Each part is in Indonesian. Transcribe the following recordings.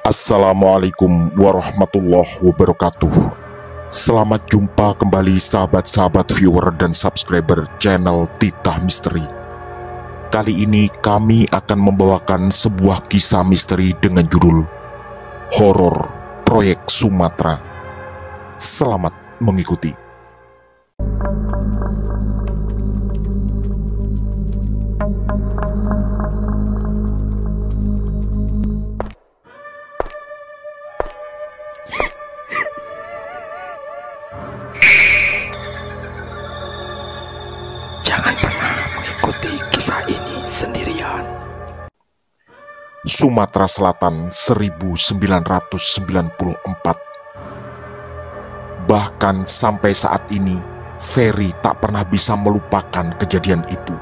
Assalamualaikum warahmatullahi wabarakatuh. Selamat jumpa kembali sahabat-sahabat viewer dan subscriber channel Titah Misteri. Kali ini kami akan membawakan sebuah kisah misteri dengan judul Horor Proyek Sumatera. Selamat mengikuti. Jangan pernah mengikuti kisah ini sendirian. Sumatera Selatan 1994. Bahkan sampai saat ini, Ferry tak pernah bisa melupakan kejadian itu,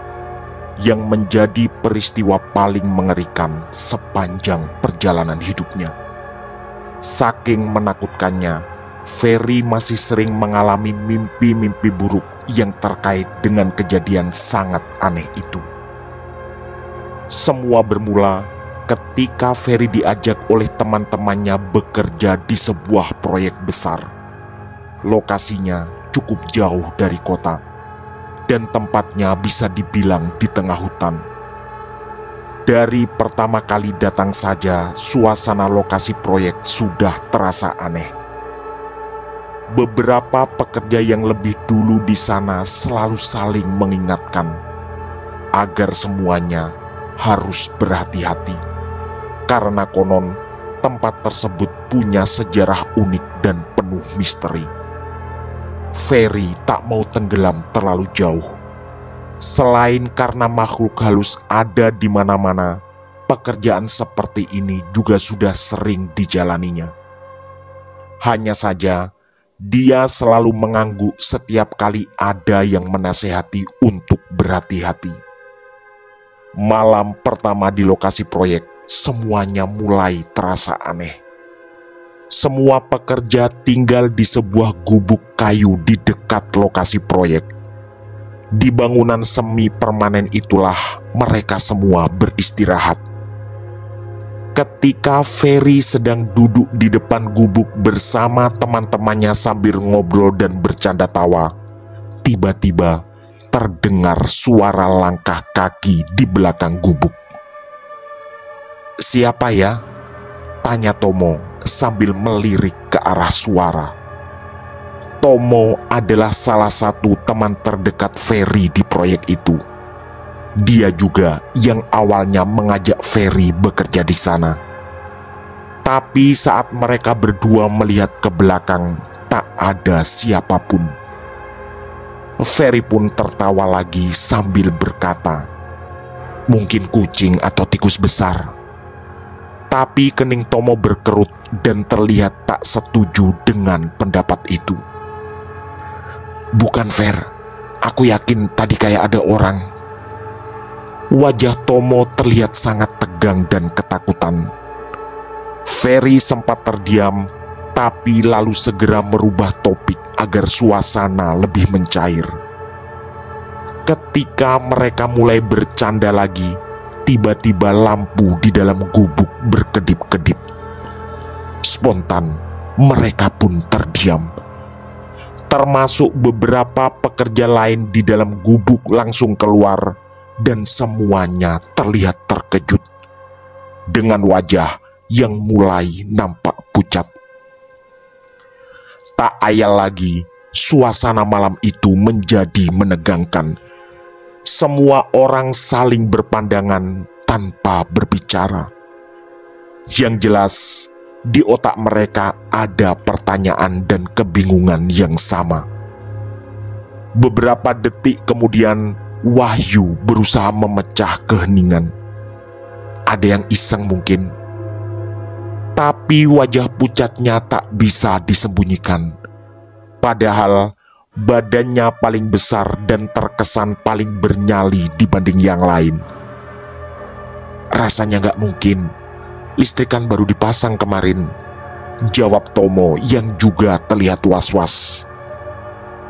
yang menjadi peristiwa paling mengerikan sepanjang perjalanan hidupnya. Saking menakutkannya, Ferry masih sering mengalami mimpi-mimpi buruk yang terkait dengan kejadian sangat aneh itu. Semua bermula ketika Ferry diajak oleh teman-temannya bekerja di sebuah proyek besar. Lokasinya cukup jauh dari kota, dan tempatnya bisa dibilang di tengah hutan. Dari pertama kali datang saja, suasana lokasi proyek sudah terasa aneh. Beberapa pekerja yang lebih dulu di sana selalu saling mengingatkan agar semuanya harus berhati-hati, karena konon tempat tersebut punya sejarah unik dan penuh misteri. Ferry tak mau tenggelam terlalu jauh. Selain karena makhluk halus ada di mana-mana, pekerjaan seperti ini juga sudah sering dijalaninya. Hanya saja, dia selalu mengangguk setiap kali ada yang menasehati untuk berhati-hati. Malam pertama di lokasi proyek, semuanya mulai terasa aneh. Semua pekerja tinggal di sebuah gubuk kayu di dekat lokasi proyek. Di bangunan semi permanen itulah mereka semua beristirahat. Ketika Ferry sedang duduk di depan gubuk bersama teman-temannya sambil ngobrol dan bercanda tawa, tiba-tiba terdengar suara langkah kaki di belakang gubuk. "Siapa ya?" tanya Tomo sambil melirik ke arah suara. Tomo adalah salah satu teman terdekat Ferry di proyek itu. Dia juga yang awalnya mengajak Ferry bekerja di sana. Tapi saat mereka berdua melihat ke belakang, tak ada siapapun. Ferry pun tertawa lagi sambil berkata, "Mungkin kucing atau tikus besar." Tapi kening Tomo berkerut dan terlihat tak setuju dengan pendapat itu. "Bukan, Fer. Aku yakin tadi kayak ada orang." Wajah Tomo terlihat sangat tegang dan ketakutan. Ferry sempat terdiam, tapi lalu segera merubah topik agar suasana lebih mencair. Ketika mereka mulai bercanda lagi, tiba-tiba lampu di dalam gubuk berkedip-kedip. Spontan, mereka pun terdiam. Termasuk beberapa pekerja lain di dalam gubuk langsung keluar, dan semuanya terlihat terkejut dengan wajah yang mulai nampak pucat. Tak ayal lagi, suasana malam itu menjadi menegangkan. Semua orang saling berpandangan tanpa berbicara. Yang jelas, di otak mereka ada pertanyaan dan kebingungan yang sama. Beberapa detik kemudian, Wahyu berusaha memecah keheningan. Ada yang iseng mungkin, tapi wajah pucatnya tak bisa disembunyikan. Padahal badannya paling besar dan terkesan paling bernyali dibanding yang lain. "Rasanya gak mungkin, listrik kan baru dipasang kemarin," jawab Tomo yang juga terlihat was-was.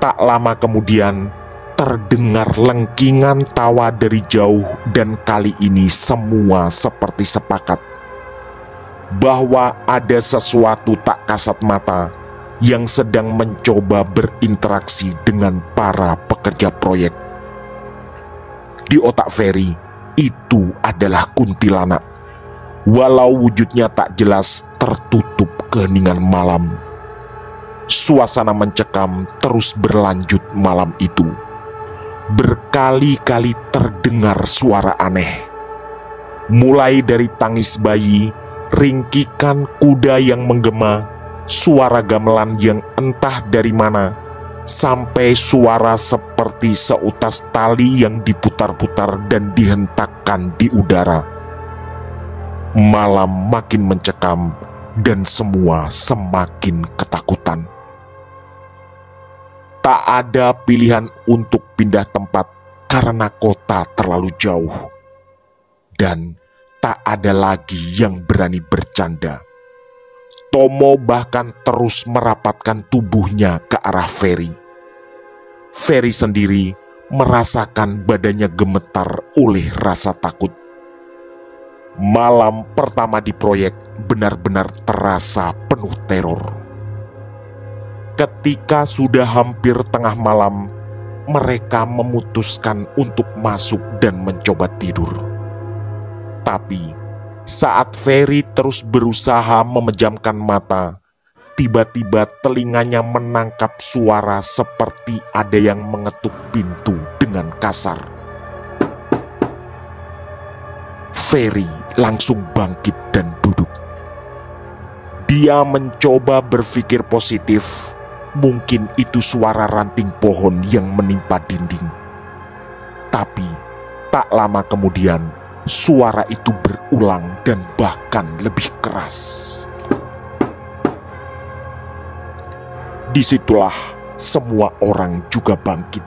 Tak lama kemudian, terdengar lengkingan tawa dari jauh, dan kali ini semua seperti sepakat bahwa ada sesuatu tak kasat mata yang sedang mencoba berinteraksi dengan para pekerja proyek. Di otak Ferry, itu adalah kuntilanak. Walau wujudnya tak jelas, tertutup keheningan malam. Suasana mencekam terus berlanjut malam itu. Berkali-kali terdengar suara aneh. Mulai dari tangis bayi, ringkikan kuda yang menggema, suara gamelan yang entah dari mana, sampai suara seperti seutas tali yang diputar-putar dan dihentakkan di udara. Malam makin mencekam dan semua semakin ketakutan. Tak ada pilihan untuk pindah tempat karena kota terlalu jauh. Dan tak ada lagi yang berani bercanda. Tomo bahkan terus merapatkan tubuhnya ke arah Ferry. Ferry sendiri merasakan badannya gemetar oleh rasa takut. Malam pertama di proyek benar-benar terasa penuh teror. Ketika sudah hampir tengah malam, mereka memutuskan untuk masuk dan mencoba tidur. Tapi saat Ferry terus berusaha memejamkan mata, tiba-tiba telinganya menangkap suara seperti ada yang mengetuk pintu dengan kasar. Ferry langsung bangkit dan duduk. Dia mencoba berpikir positif. Mungkin itu suara ranting pohon yang menimpa dinding. Tapi tak lama kemudian suara itu berulang dan bahkan lebih keras. Disitulah semua orang juga bangkit.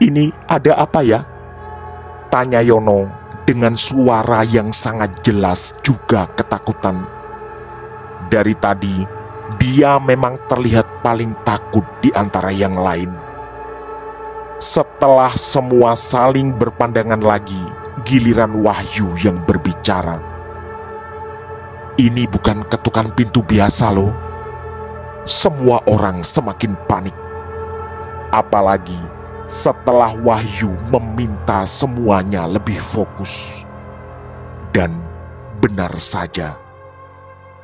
"Ini ada apa ya?" tanya Yono dengan suara yang sangat jelas juga ketakutan. Dari tadi dia memang terlihat paling takut di antara yang lain. Setelah semua saling berpandangan lagi, giliran Wahyu yang berbicara. "Ini bukan ketukan pintu biasa loh." Semua orang semakin panik. Apalagi setelah Wahyu meminta semuanya lebih fokus. Dan benar saja,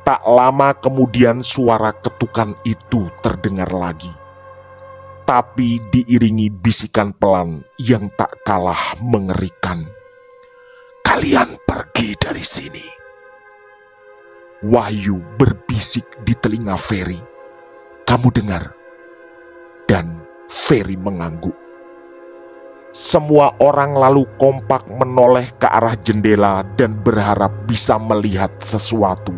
tak lama kemudian suara ketukan itu terdengar lagi. Tapi diiringi bisikan pelan yang tak kalah mengerikan. "Kalian pergi dari sini." Wahyu berbisik di telinga Ferry. "Kamu dengar?" Dan Ferry mengangguk. Semua orang lalu kompak menoleh ke arah jendela dan berharap bisa melihat sesuatu.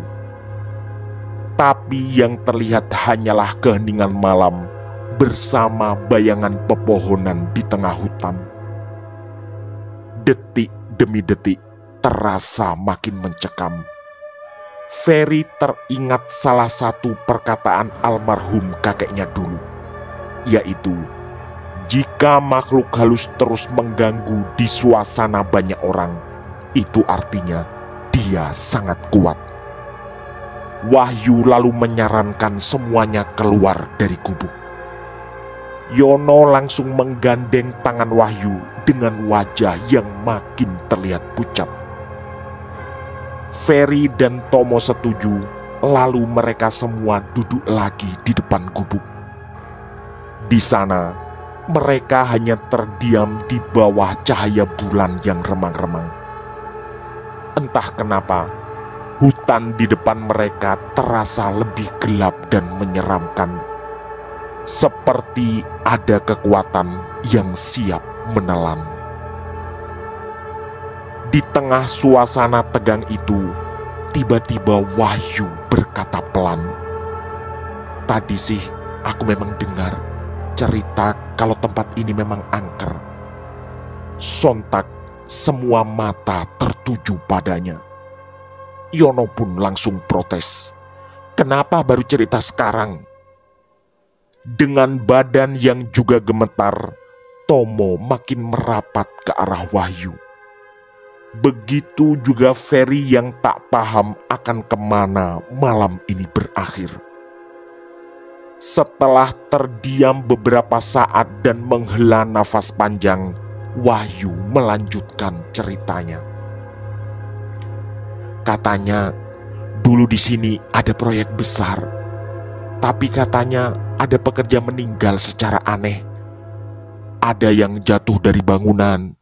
Tapi yang terlihat hanyalah keheningan malam bersama bayangan pepohonan di tengah hutan. Detik demi detik terasa makin mencekam. Ferry teringat salah satu perkataan almarhum kakeknya dulu, yaitu, jika makhluk halus terus mengganggu di suasana banyak orang, itu artinya dia sangat kuat. Wahyu lalu menyarankan semuanya keluar dari gubuk. Yono langsung menggandeng tangan Wahyu dengan wajah yang makin terlihat pucat. Ferry dan Tomo setuju, lalu mereka semua duduk lagi di depan gubuk. Di sana, mereka hanya terdiam di bawah cahaya bulan yang remang-remang. Entah kenapa, hutan di depan mereka terasa lebih gelap dan menyeramkan. Seperti ada kekuatan yang siap menelan. Di tengah suasana tegang itu, tiba-tiba Wahyu berkata pelan, "Tadi sih aku memang dengar cerita kalau tempat ini memang angker." Sontak semua mata tertuju padanya. Yono pun langsung protes, "Kenapa baru cerita sekarang?" Dengan badan yang juga gemetar, Tomo makin merapat ke arah Wahyu. Begitu juga Ferry yang tak paham akan kemana malam ini berakhir. Setelah terdiam beberapa saat dan menghela nafas panjang, Wahyu melanjutkan ceritanya. Katanya, dulu di sini ada proyek besar, tapi katanya ada pekerja meninggal secara aneh. Ada yang jatuh dari bangunan,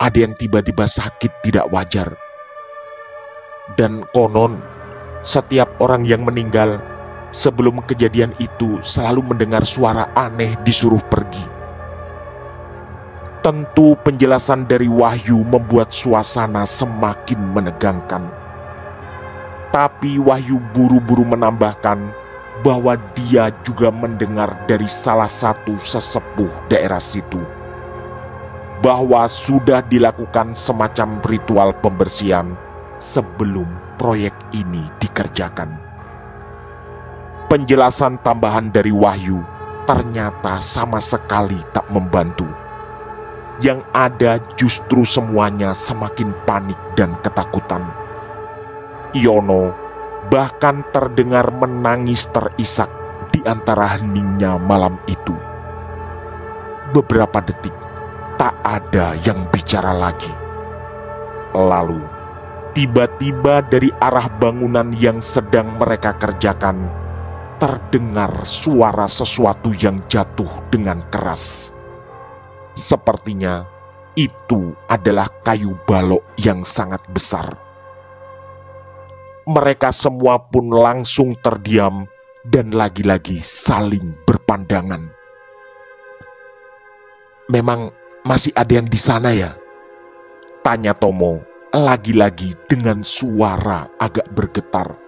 ada yang tiba-tiba sakit tidak wajar. Dan konon, setiap orang yang meninggal sebelum kejadian itu selalu mendengar suara aneh disuruh pergi. Tentu penjelasan dari Wahyu membuat suasana semakin menegangkan. Tapi Wahyu buru-buru menambahkan bahwa dia juga mendengar dari salah satu sesepuh daerah situ bahwa sudah dilakukan semacam ritual pembersihan sebelum proyek ini dikerjakan. Penjelasan tambahan dari Wahyu ternyata sama sekali tak membantu. Yang ada justru semuanya semakin panik dan ketakutan. Yono bahkan terdengar menangis terisak di antara heningnya malam itu. Beberapa detik tak ada yang bicara lagi. Lalu tiba-tiba dari arah bangunan yang sedang mereka kerjakan terdengar suara sesuatu yang jatuh dengan keras. Sepertinya itu adalah kayu balok yang sangat besar. Mereka semua pun langsung terdiam dan lagi-lagi saling berpandangan. "Memang masih ada yang di sana ya?" tanya Tomo lagi-lagi dengan suara agak bergetar.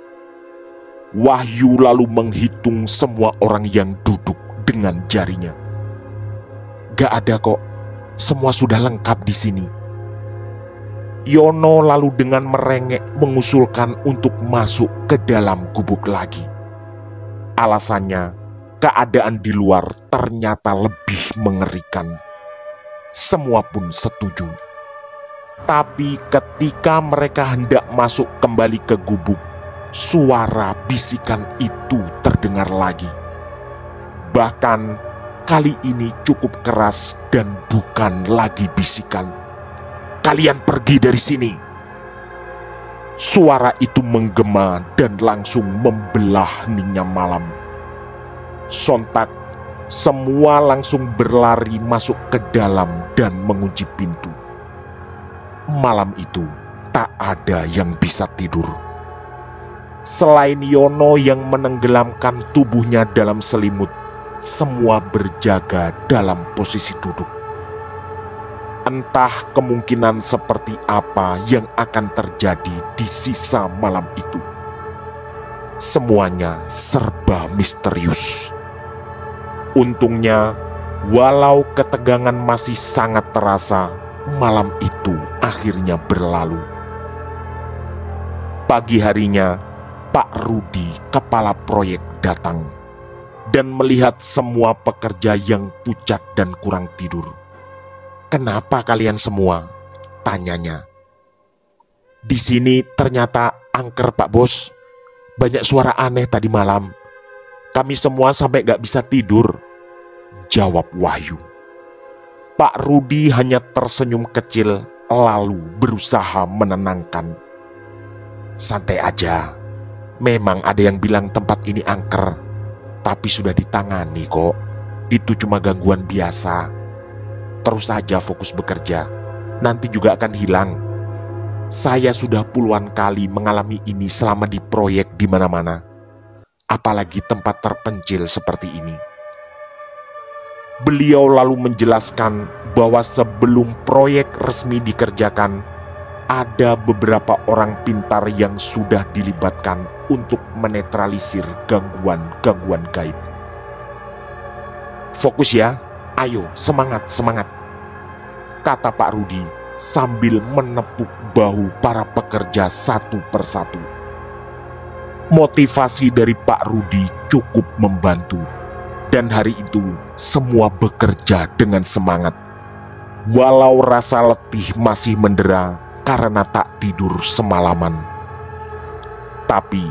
Wahyu lalu menghitung semua orang yang duduk dengan jarinya. "Gak ada kok, semua sudah lengkap di sini." Yono lalu dengan merengek mengusulkan untuk masuk ke dalam gubuk lagi. Alasannya, keadaan di luar ternyata lebih mengerikan. Semua pun setuju. Tapi ketika mereka hendak masuk kembali ke gubuk, suara bisikan itu terdengar lagi. Bahkan kali ini cukup keras dan bukan lagi bisikan. "Kalian pergi dari sini!" Suara itu menggema dan langsung membelah heningnya malam. Sontak, semua langsung berlari masuk ke dalam dan mengunci pintu. Malam itu tak ada yang bisa tidur. Selain Yono yang menenggelamkan tubuhnya dalam selimut, semua berjaga dalam posisi duduk. Entah kemungkinan seperti apa yang akan terjadi di sisa malam itu. Semuanya serba misterius. Untungnya, walau ketegangan masih sangat terasa, malam itu akhirnya berlalu. Pagi harinya, Pak Rudi, kepala proyek, datang dan melihat semua pekerja yang pucat dan kurang tidur. "Kenapa kalian semua?" tanyanya. "Di sini ternyata angker, Pak Bos. Banyak suara aneh tadi malam. Kami semua sampai gak bisa tidur," jawab Wahyu. Pak Rudi hanya tersenyum kecil lalu berusaha menenangkan. "Santai aja. Memang ada yang bilang tempat ini angker, tapi sudah ditangani kok. Itu cuma gangguan biasa. Terus saja fokus bekerja, nanti juga akan hilang. Saya sudah puluhan kali mengalami ini selama di proyek di mana-mana. Apalagi tempat terpencil seperti ini." Beliau lalu menjelaskan bahwa sebelum proyek resmi dikerjakan, ada beberapa orang pintar yang sudah dilibatkan untuk menetralisir gangguan-gangguan gaib. "Fokus ya, ayo semangat, kata Pak Rudi sambil menepuk bahu para pekerja satu persatu. Motivasi dari Pak Rudi cukup membantu, dan hari itu semua bekerja dengan semangat. Walau rasa letih masih mendera, karena tak tidur semalaman. Tapi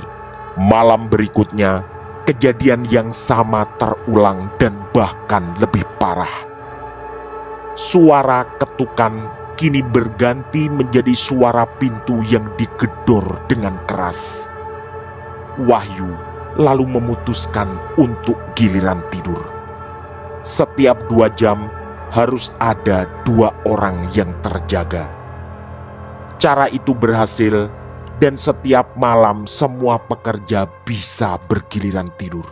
malam berikutnya, kejadian yang sama terulang dan bahkan lebih parah. Suara ketukan kini berganti menjadi suara pintu yang digedor dengan keras. Wahyu lalu memutuskan untuk giliran tidur. Setiap 2 jam harus ada 2 orang yang terjaga. Cara itu berhasil dan setiap malam semua pekerja bisa bergiliran tidur.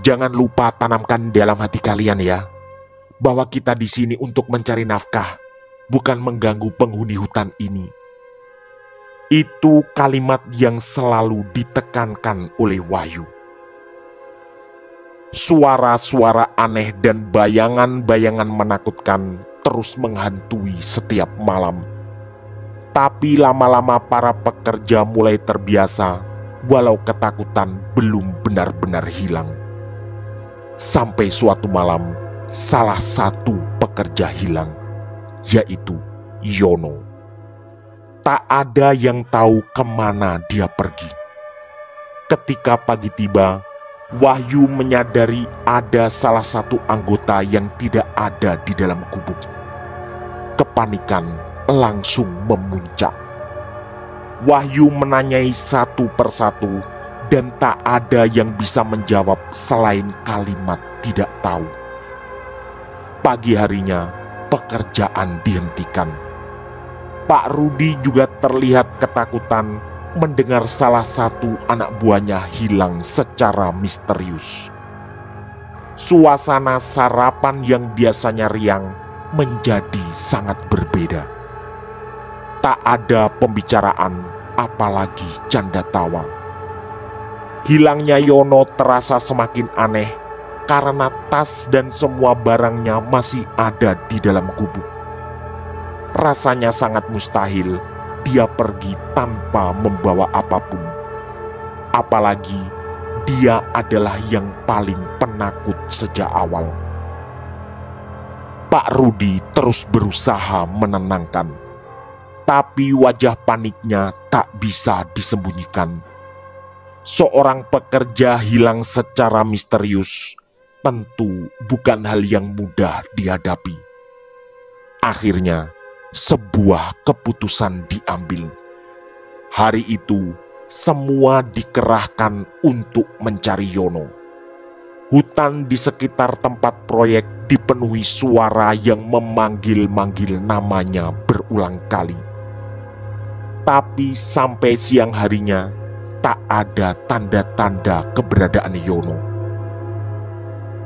Jangan lupa tanamkan dalam hati kalian ya, bahwa kita di sini untuk mencari nafkah, bukan mengganggu penghuni hutan ini. Itu kalimat yang selalu ditekankan oleh Wahyu. Suara-suara aneh dan bayangan-bayangan menakutkan terus menghantui setiap malam. Tapi lama-lama para pekerja mulai terbiasa, walau ketakutan belum benar-benar hilang. Sampai suatu malam, salah satu pekerja hilang, yaitu Yono. Tak ada yang tahu kemana dia pergi. Ketika pagi tiba, Wahyu menyadari ada salah satu anggota yang tidak ada di dalam gubuk. Kepanikan langsung memuncak. Wahyu menanyai satu persatu dan tak ada yang bisa menjawab selain kalimat tidak tahu. Pagi harinya, pekerjaan dihentikan. Pak Rudi juga terlihat ketakutan mendengar salah satu anak buahnya hilang secara misterius. Suasana sarapan yang biasanya riang menjadi sangat berbeda. Tak ada pembicaraan, apalagi canda tawa. Hilangnya Yono terasa semakin aneh karena tas dan semua barangnya masih ada di dalam gubuk. Rasanya sangat mustahil dia pergi tanpa membawa apapun. Apalagi dia adalah yang paling penakut sejak awal. Pak Rudi terus berusaha menenangkan, tapi wajah paniknya tak bisa disembunyikan. Seorang pekerja hilang secara misterius tentu bukan hal yang mudah dihadapi. Akhirnya, sebuah keputusan diambil. Hari itu, semua dikerahkan untuk mencari Yono. Hutan di sekitar tempat proyek dipenuhi suara yang memanggil-manggil namanya berulang kali. Tapi sampai siang harinya, tak ada tanda-tanda keberadaan Yono.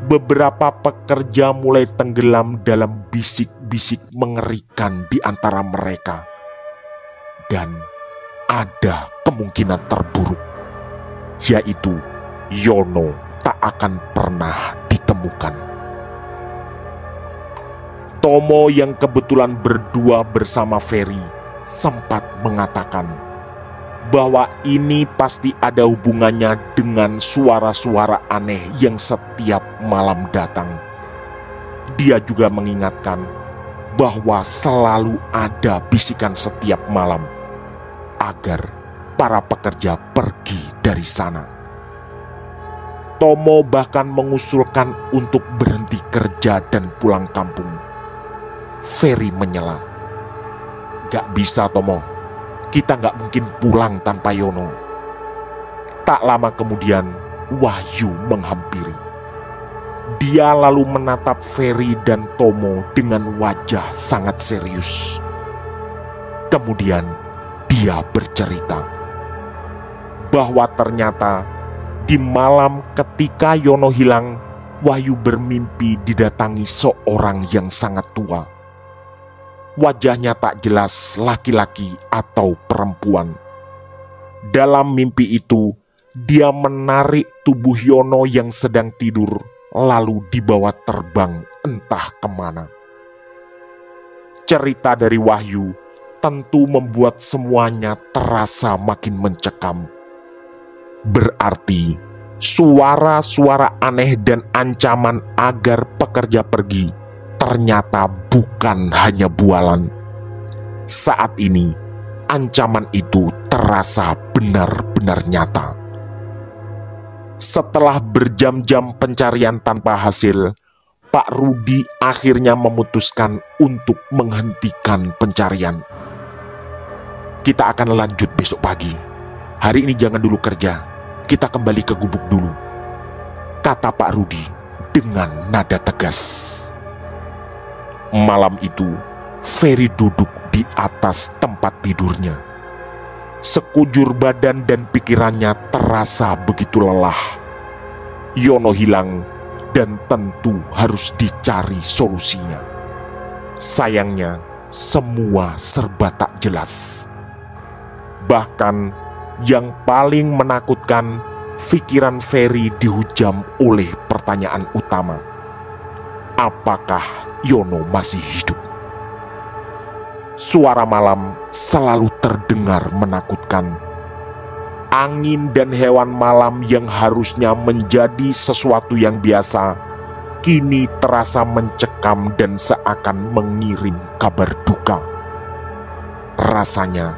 Beberapa pekerja mulai tenggelam dalam bisik-bisik mengerikan di antara mereka. Dan ada kemungkinan terburuk, yaitu Yono tak akan pernah ditemukan. Tomo yang kebetulan berdua bersama Ferry sempat mengatakan bahwa ini pasti ada hubungannya dengan suara-suara aneh yang setiap malam datang. Dia juga mengingatkan bahwa selalu ada bisikan setiap malam agar para pekerja pergi dari sana. Tomo bahkan mengusulkan untuk berhenti kerja dan pulang kampung. Ferry menyela, "Gak bisa, Tomo. Kita gak mungkin pulang tanpa Yono." Tak lama kemudian, Wahyu menghampiri. Dia lalu menatap Ferry dan Tomo dengan wajah sangat serius. Kemudian, dia bercerita bahwa ternyata di malam ketika Yono hilang, Wahyu bermimpi didatangi seorang yang sangat tua. Wajahnya tak jelas laki-laki atau perempuan. Dalam mimpi itu, dia menarik tubuh Yono yang sedang tidur, lalu dibawa terbang entah kemana. Cerita dari Wahyu tentu membuat semuanya terasa makin mencekam. Berarti, suara-suara aneh dan ancaman agar pekerja pergi ternyata bukan hanya bualan. Saat ini, ancaman itu terasa benar-benar nyata. Setelah berjam-jam pencarian tanpa hasil, Pak Rudi akhirnya memutuskan untuk menghentikan pencarian. Kita akan lanjut besok pagi. Hari ini jangan dulu kerja. Kita kembali ke gubuk dulu, kata Pak Rudi dengan nada tegas. Malam itu, Ferry duduk di atas tempat tidurnya. Sekujur badan dan pikirannya terasa begitu lelah. Yono hilang dan tentu harus dicari solusinya. Sayangnya, semua serba tak jelas. Bahkan yang paling menakutkan, pikiran Ferry dihujam oleh pertanyaan utama. Apakah Yono masih hidup? Suara malam selalu terdengar menakutkan. Angin dan hewan malam yang harusnya menjadi sesuatu yang biasa, kini terasa mencekam dan seakan mengirim kabar duka. Rasanya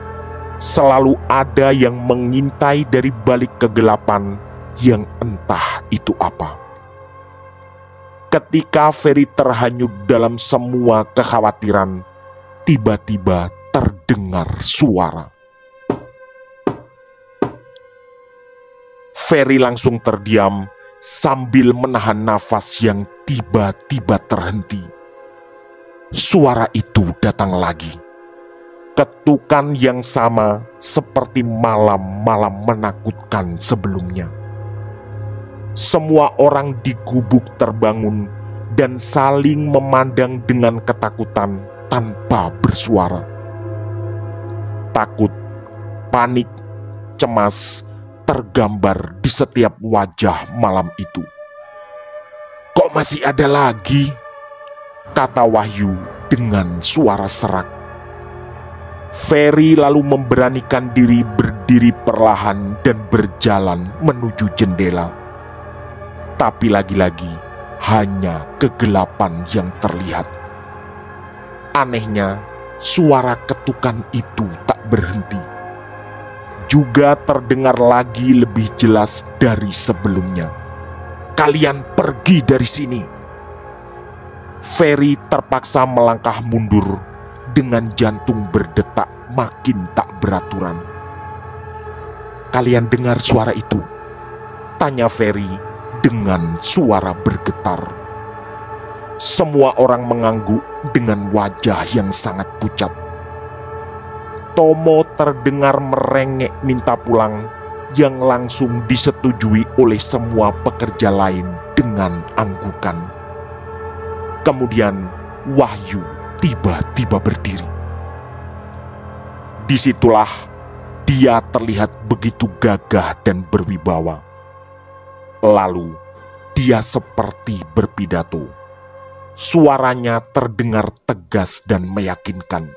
selalu ada yang mengintai dari balik kegelapan yang entah itu apa. Ketika Ferry terhanyut dalam semua kekhawatiran, tiba-tiba terdengar suara. Ferry langsung terdiam sambil menahan nafas yang tiba-tiba terhenti. Suara itu datang lagi. Ketukan yang sama seperti malam-malam menakutkan sebelumnya. Semua orang di gubuk terbangun dan saling memandang dengan ketakutan tanpa bersuara. Takut, panik, cemas tergambar di setiap wajah malam itu. "Kok masih ada lagi?" kata Wahyu dengan suara serak. Ferry lalu memberanikan diri berdiri perlahan dan berjalan menuju jendela. Tapi lagi-lagi hanya kegelapan yang terlihat. Anehnya, suara ketukan itu tak berhenti. Juga terdengar lagi lebih jelas dari sebelumnya. "Kalian pergi dari sini!" Ferry terpaksa melangkah mundur dengan jantung berdetak makin tak beraturan. "Kalian dengar suara itu?" tanya Ferry dengan suara bergetar. Semua orang mengangguk dengan wajah yang sangat pucat. Tomo terdengar merengek minta pulang yang langsung disetujui oleh semua pekerja lain dengan anggukan. Kemudian Wahyu tiba-tiba berdiri. Disitulah dia terlihat begitu gagah dan berwibawa. Lalu dia seperti berpidato. Suaranya terdengar tegas dan meyakinkan.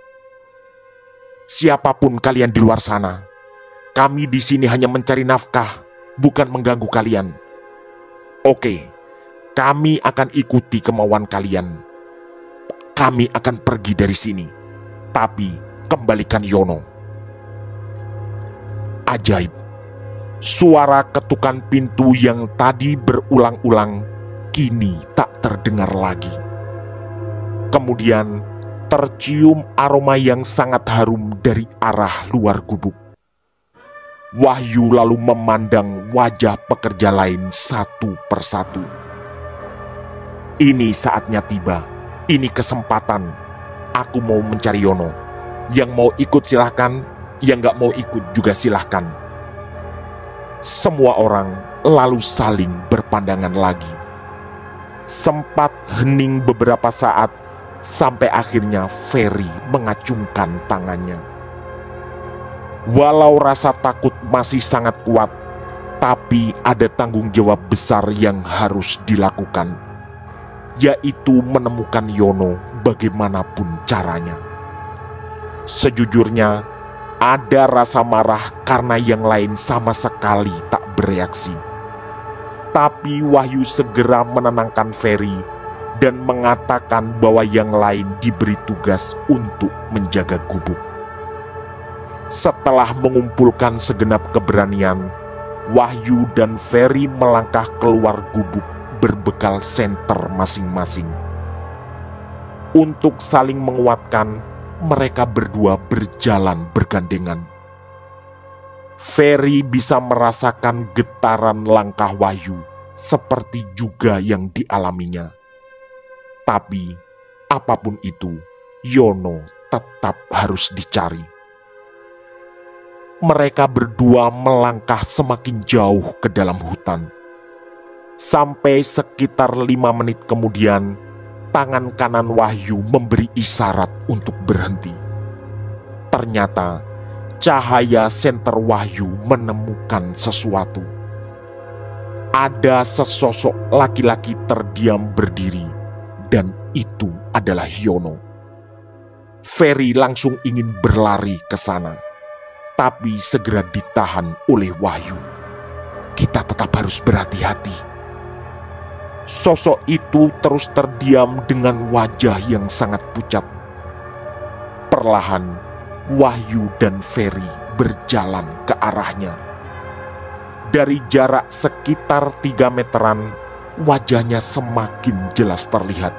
"Siapapun kalian di luar sana, kami di sini hanya mencari nafkah, bukan mengganggu kalian. Oke, kami akan ikuti kemauan kalian. Kami akan pergi dari sini, tapi kembalikan Yono." Ajaib. Suara ketukan pintu yang tadi berulang-ulang kini tak terdengar lagi. Kemudian tercium aroma yang sangat harum dari arah luar gubuk. Wahyu lalu memandang wajah pekerja lain satu persatu. "Ini saatnya tiba. Ini kesempatan. Aku mau mencari Yono. Yang mau ikut silahkan, yang gak mau ikut juga silahkan." Semua orang lalu saling berpandangan lagi. Sempat hening beberapa saat, sampai akhirnya Ferry mengacungkan tangannya. Walau rasa takut masih sangat kuat, tapi ada tanggung jawab besar yang harus dilakukan, yaitu menemukan Yono bagaimanapun caranya. Sejujurnya, ada rasa marah karena yang lain sama sekali tak bereaksi. Tapi Wahyu segera menenangkan Ferry dan mengatakan bahwa yang lain diberi tugas untuk menjaga gubuk. Setelah mengumpulkan segenap keberanian, Wahyu dan Ferry melangkah keluar gubuk berbekal senter masing-masing. Untuk saling menguatkan, mereka berdua berjalan bergandengan. Ferry bisa merasakan getaran langkah Wahyu seperti juga yang dialaminya. Tapi apapun itu, Yono tetap harus dicari. Mereka berdua melangkah semakin jauh ke dalam hutan. Sampai sekitar 5 menit kemudian, tangan kanan Wahyu memberi isyarat untuk berhenti. Ternyata cahaya senter Wahyu menemukan sesuatu. Ada sesosok laki-laki terdiam berdiri, dan itu adalah Yono. Ferry langsung ingin berlari ke sana, tapi segera ditahan oleh Wahyu. Kita tetap harus berhati-hati. Sosok itu terus terdiam dengan wajah yang sangat pucat. Perlahan, Wahyu dan Ferry berjalan ke arahnya. Dari jarak sekitar 3 meteran, wajahnya semakin jelas terlihat.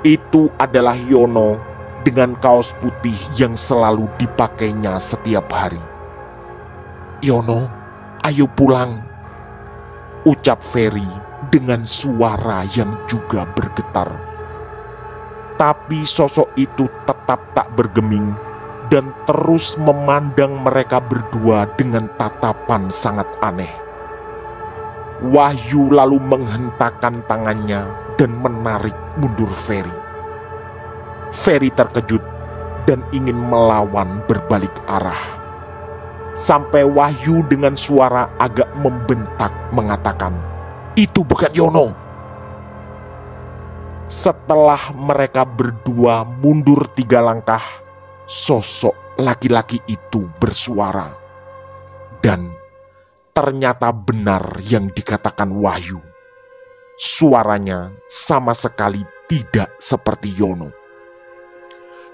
Itu adalah Yono dengan kaos putih yang selalu dipakainya setiap hari. "Yono, ayo pulang," ucap Ferry dengan suara yang juga bergetar. Tapi sosok itu tetap tak bergeming dan terus memandang mereka berdua dengan tatapan sangat aneh. Wahyu lalu menghentakkan tangannya dan menarik mundur Ferry. Ferry terkejut dan ingin melawan berbalik arah. Sampai Wahyu dengan suara agak membentak mengatakan, "Itu bukan Yono." Setelah mereka berdua mundur 3 langkah, sosok laki-laki itu bersuara. Dan ternyata benar yang dikatakan Wahyu. Suaranya sama sekali tidak seperti Yono.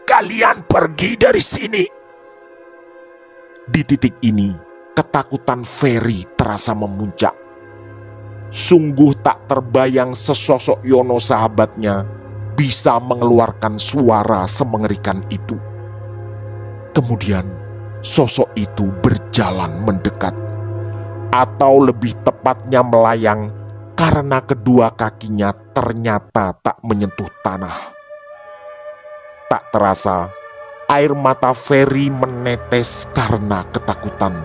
"Kalian pergi dari sini." Di titik ini, ketakutan Ferry terasa memuncak. Sungguh tak terbayang sesosok Yono sahabatnya bisa mengeluarkan suara semengerikan itu. Kemudian, sosok itu berjalan mendekat, atau lebih tepatnya melayang, karena kedua kakinya ternyata tak menyentuh tanah. Tak terasa, air mata Ferry menetes karena ketakutan.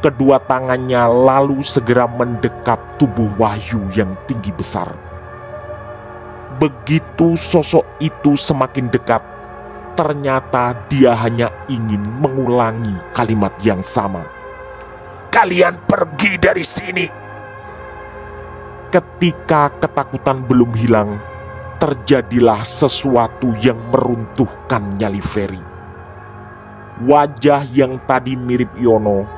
Kedua tangannya lalu segera mendekap tubuh Wahyu yang tinggi besar. Begitu sosok itu semakin dekat, ternyata dia hanya ingin mengulangi kalimat yang sama. "Kalian pergi dari sini." Ketika ketakutan belum hilang, terjadilah sesuatu yang meruntuhkan nyali Ferry. Wajah yang tadi mirip Yono,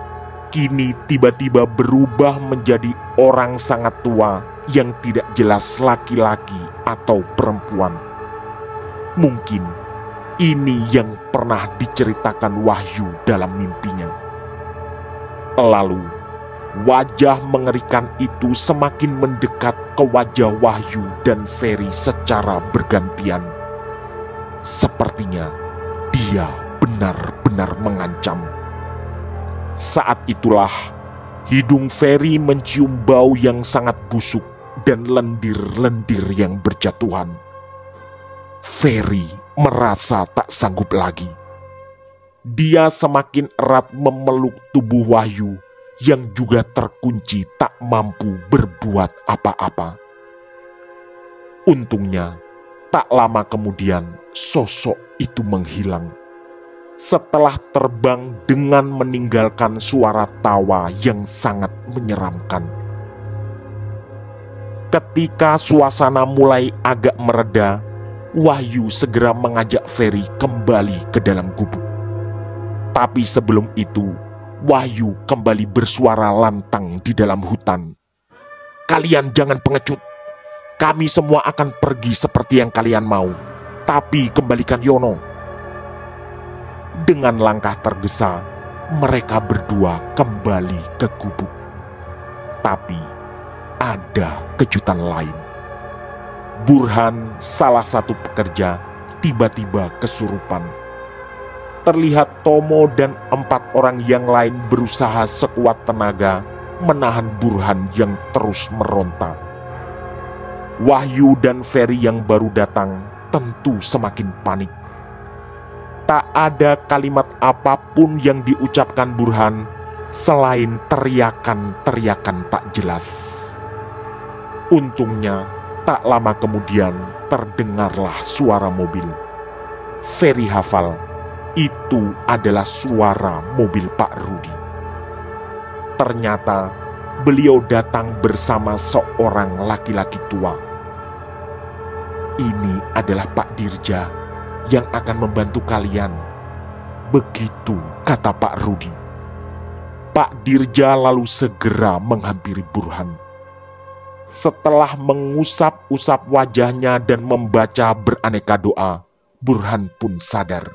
kini tiba-tiba berubah menjadi orang sangat tua yang tidak jelas laki-laki atau perempuan. Mungkin ini yang pernah diceritakan Wahyu dalam mimpinya. Lalu, wajah mengerikan itu semakin mendekat ke wajah Wahyu dan Ferry secara bergantian. Sepertinya dia benar-benar mengancam. Saat itulah, hidung Ferry mencium bau yang sangat busuk dan lendir-lendir yang berjatuhan. Ferry merasa tak sanggup lagi. Dia semakin erat memeluk tubuh Wahyu yang juga terkunci tak mampu berbuat apa-apa. Untungnya, tak lama kemudian sosok itu menghilang. Setelah terbang dengan meninggalkan suara tawa yang sangat menyeramkan. Ketika suasana mulai agak mereda, Wahyu segera mengajak Ferry kembali ke dalam gubuk. Tapi sebelum itu, Wahyu kembali bersuara lantang di dalam hutan. "Kalian jangan pengecut. Kami semua akan pergi seperti yang kalian mau, tapi kembalikan Yono. Dengan langkah tergesa, mereka berdua kembali ke gubuk. Tapi ada kejutan lain. Burhan, salah satu pekerja, tiba-tiba kesurupan. Terlihat Tomo dan 4 orang yang lain berusaha sekuat tenaga menahan Burhan yang terus meronta. Wahyu dan Ferry yang baru datang tentu semakin panik. Tak ada kalimat apapun yang diucapkan Burhan selain teriakan-teriakan tak jelas. Untungnya tak lama kemudian terdengarlah suara mobil. Ferry hafal, itu adalah suara mobil Pak Rudi. Ternyata beliau datang bersama seorang laki-laki tua. Ini adalah Pak Dirja yang akan membantu kalian. Begitu kata Pak Rudi. Pak Dirja lalu segera menghampiri Burhan. Setelah mengusap-usap wajahnya dan membaca beraneka doa, Burhan pun sadar.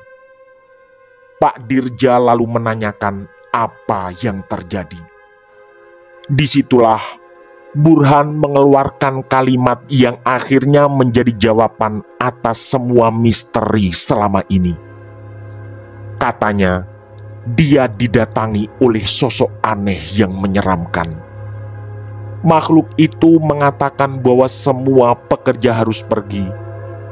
Pak Dirja lalu menanyakan apa yang terjadi. Disitulah Burhan mengeluarkan kalimat yang akhirnya menjadi jawaban atas semua misteri selama ini. Katanya, dia didatangi oleh sosok aneh yang menyeramkan. Makhluk itu mengatakan bahwa semua pekerja harus pergi,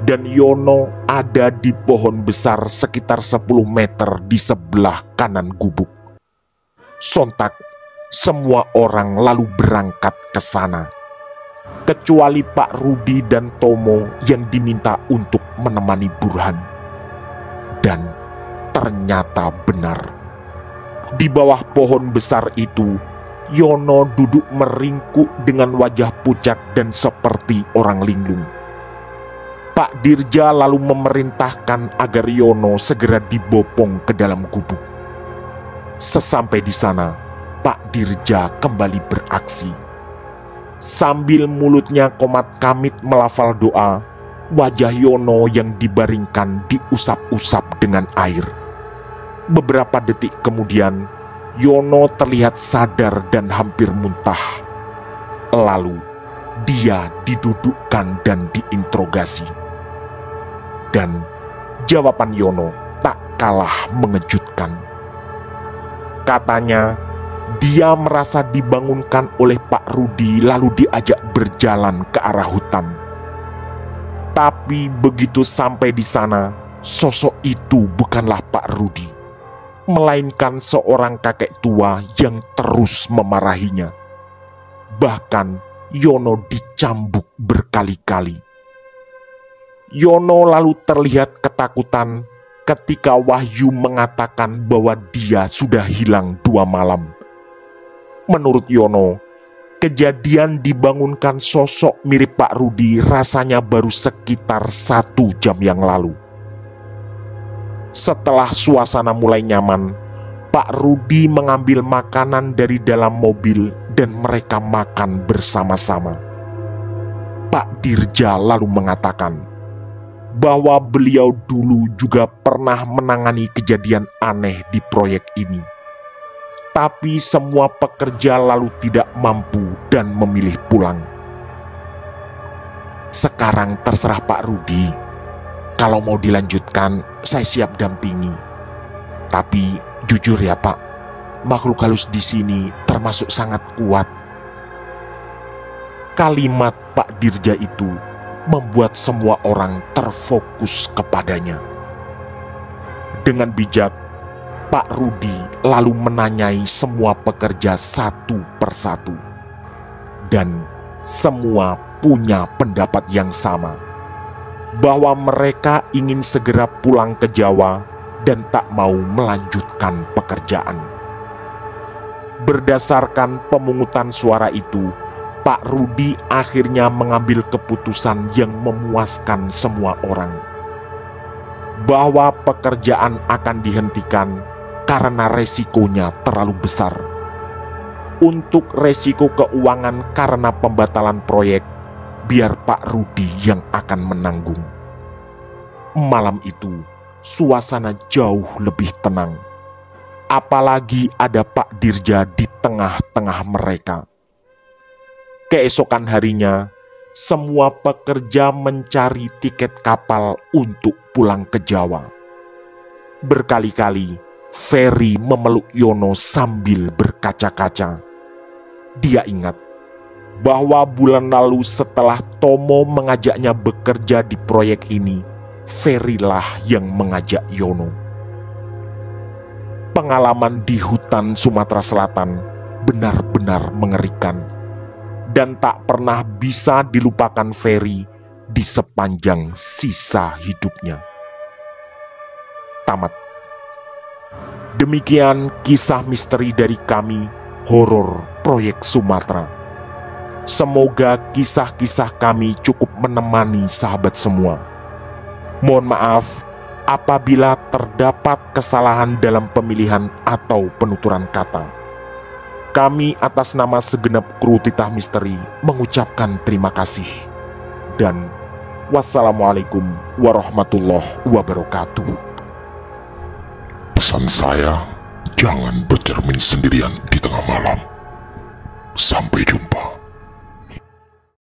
dan Yono ada di pohon besar sekitar 10 meter di sebelah kanan gubuk. Sontak, semua orang lalu berangkat ke sana, kecuali Pak Rudi dan Tomo yang diminta untuk menemani Burhan. Dan ternyata benar. Di bawah pohon besar itu, Yono duduk meringkuk dengan wajah pucat dan seperti orang linglung. Pak Dirja lalu memerintahkan agar Yono segera dibopong ke dalam gubuk. Sesampai di sana, Pak Dirja kembali beraksi. Sambil mulutnya komat kamit melafal doa, wajah Yono yang dibaringkan diusap-usap dengan air. Beberapa detik kemudian, Yono terlihat sadar dan hampir muntah. Lalu, dia didudukkan dan diinterogasi. Dan jawaban Yono tak kalah mengejutkan. Katanya, dia merasa dibangunkan oleh Pak Rudi lalu diajak berjalan ke arah hutan. Tapi begitu sampai di sana, sosok itu bukanlah Pak Rudi, melainkan seorang kakek tua yang terus memarahinya. Bahkan Yono dicambuk berkali-kali. Yono lalu terlihat ketakutan ketika Wahyu mengatakan bahwa dia sudah hilang 2 malam. Menurut Yono, kejadian dibangunkan sosok mirip Pak Rudi rasanya baru sekitar 1 jam yang lalu. Setelah suasana mulai nyaman, Pak Rudi mengambil makanan dari dalam mobil dan mereka makan bersama-sama. Pak Dirja lalu mengatakan bahwa beliau dulu juga pernah menangani kejadian aneh di proyek ini. Tapi semua pekerja lalu tidak mampu dan memilih pulang. Sekarang terserah Pak Rudi. Kalau mau dilanjutkan, saya siap dampingi. Tapi jujur ya Pak, makhluk halus di sini termasuk sangat kuat. Kalimat Pak Dirja itu membuat semua orang terfokus kepadanya. Dengan bijak, Pak Rudi lalu menanyai semua pekerja satu persatu. Dan semua punya pendapat yang sama, bahwa mereka ingin segera pulang ke Jawa dan tak mau melanjutkan pekerjaan. Berdasarkan pemungutan suara itu, Pak Rudi akhirnya mengambil keputusan yang memuaskan semua orang, bahwa pekerjaan akan dihentikan karena resikonya terlalu besar. Untuk resiko keuangan karena pembatalan proyek, biar Pak Rudi yang akan menanggung. Malam itu, suasana jauh lebih tenang. Apalagi ada Pak Dirja di tengah-tengah mereka. Keesokan harinya, semua pekerja mencari tiket kapal untuk pulang ke Jawa. Berkali-kali, Ferry memeluk Yono sambil berkaca-kaca. Dia ingat bahwa bulan lalu setelah Tomo mengajaknya bekerja di proyek ini, Ferry lah yang mengajak Yono. Pengalaman di hutan Sumatera Selatan benar-benar mengerikan dan tak pernah bisa dilupakan Ferry di sepanjang sisa hidupnya. Tamat. Demikian kisah misteri dari kami, Horor Proyek Sumatera. Semoga kisah-kisah kami cukup menemani sahabat semua. Mohon maaf apabila terdapat kesalahan dalam pemilihan atau penuturan kata. Kami atas nama segenap kru Titah Misteri mengucapkan terima kasih. Dan wassalamualaikum warahmatullahi wabarakatuh. Pesan saya, jangan bercermin sendirian di tengah malam. Sampai jumpa.